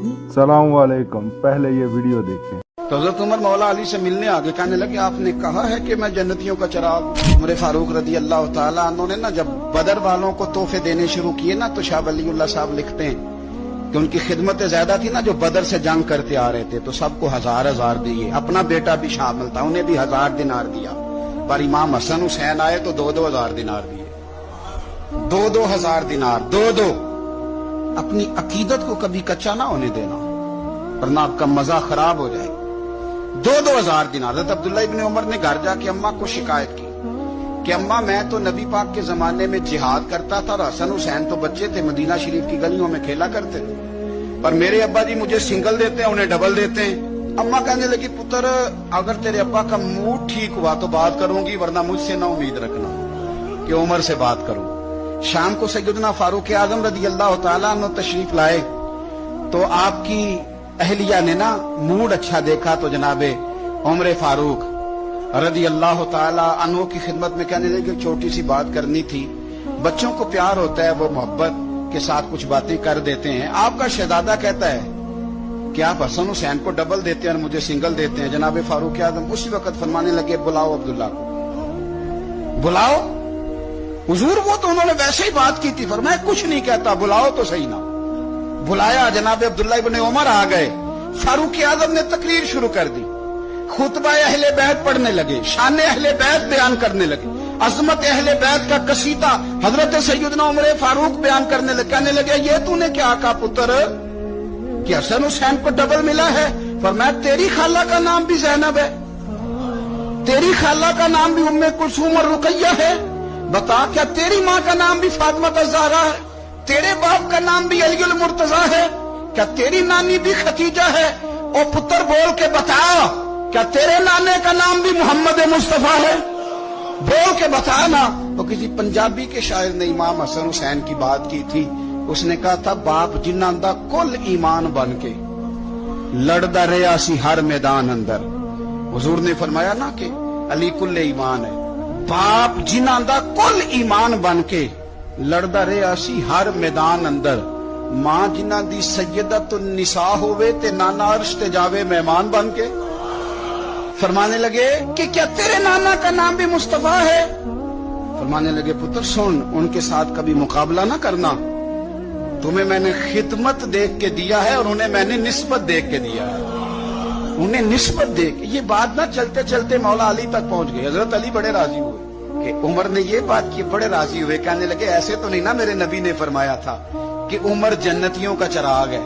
सलाम वालेकुम। पहले ये वीडियो देखें। तो हज़रत उमर मौला अली से मिलने आगे कहने लगे, आपने कहा है कि मैं जन्नतियों का चिराग। उमर फारूक रदी अल्लाह ताला अन्हु ने ना जब बदर वालों को तोहफे देने शुरू किए ना, तो शाह वलीउल्लाह साहब लिखते हैं कि उनकी खिदमत ज्यादा थी ना, जो बदर से जंग करते आ रहे थे तो सबको 1000 दिए। अपना बेटा भी शामिल था, उन्हें भी 1000 दिनार दिया। पर इमाम हसन हुसैन आए तो 2-2 हजार दिनार दिए। 2-2 हजार दिनार, 2-2। अपनी अकीदत को कभी कच्चा ना होने देना, वरना आपका मजा खराब हो जाए। 2-2 हजार दिनार। हज़रत अब्दुल्ला इब्न उमर ने घर जाके अम्मा को शिकायत की कि अम्मा, मैं तो नबी पाक के जमाने में जिहाद करता था और हसन हुसैन तो बच्चे थे, मदीना शरीफ की गलियों में खेला करते थे, पर मेरे अब्बा जी मुझे सिंगल देते हैं, उन्हें डबल देते हैं। अम्मा कहने लगी, पुत्र अगर तेरे अब्बा का मूड ठीक हुआ तो बात करूंगी, वरना मुझसे ना उम्मीद रखना कि उमर से बात करूं। शाम को सैयदना फारूक आजम रदी अल्लाह ताला अन्हु तशरीफ लाए तो आपकी अहलिया ने ना मूड अच्छा देखा तो जनाबे उमर फारूक रदी अल्लाह ताला अन्हु की खिदमत में कहने लगे, छोटी सी बात करनी थी। बच्चों को प्यार होता है, वो मोहब्बत के साथ कुछ बातें कर देते हैं। आपका शहजादा कहता है कि आप हसन हुसैन को डबल देते हैं और मुझे सिंगल देते हैं। जनाब फारूक आजम उसी वक्त फरमाने लगे, बुलाओ अब्दुल्ला को, बुलाओ। हुजूर वो तो उन्होंने वैसे ही बात की थी, फरमाया कुछ नहीं कहता, बुलाओ तो सही ना। बुलाया, जनाब अब्दुल्ला इब्न उमर आ गए। फारूक आजम ने तकरीर शुरू कर दी, खुतबा अहले बैत पढ़ने लगे, शान अहले बैत बयान करने लगे, अजमत अहले बैत का कसीदा हजरत सैयदना उमर फारूक बयान करने लगे। कहने लगे, ये तूने क्या कहा पुत्र कि हसन हुसैन को डबल मिला है? फरमाया, तेरी खाला का नाम भी ज़ैनब है, तेरी खाला का नाम भी उम्मे कुलसूम और रुकैया है। बता, क्या तेरी माँ का नाम भी फातिमा ज़हरा है? तेरे बाप का नाम भी अलीउल मुर्तजा है? क्या तेरी नानी भी खतीजा है? ओ पुत्र बोल के बता, क्या तेरे नाने का नाम भी मोहम्मद मुस्तफा है? बोल के बता ना। तो किसी पंजाबी के शायर ने इमाम हसन हुसैन की बात की थी। उसने कहा था, बाप जिन्हां दा कुल ईमान बन के लड़दा रहा सी हर मैदान अंदर। हुजूर ने फरमाया ना कि अली कुल ईमान है। बाप जिन्हां दा कुल ईमान बन के लड़दा रहा सी हर मैदान अंदर। मां जिन्हां दी सैयदत निसा होवे ते नाना अर्श ते जावे मेहमान बन के। फरमाने लगे कि क्या तेरे नाना का नाम भी मुस्तफा है? फरमाने लगे, पुत्र सुन, उनके साथ कभी मुकाबला ना करना। तुम्हें मैंने खिदमत देख के दिया है और उन्हें मैंने निस्बत देख के दिया है। उन्हें निस्बत देख के। ये बात ना चलते चलते मौला अली तक पहुंच गई। हजरत अली बड़े राजी हुए कि उमर ने ये बात की, बड़े राजी हुए। कहने लगे, ऐसे तो नहीं ना मेरे नबी ने फरमाया था कि उमर जन्नतियों का चिराग है।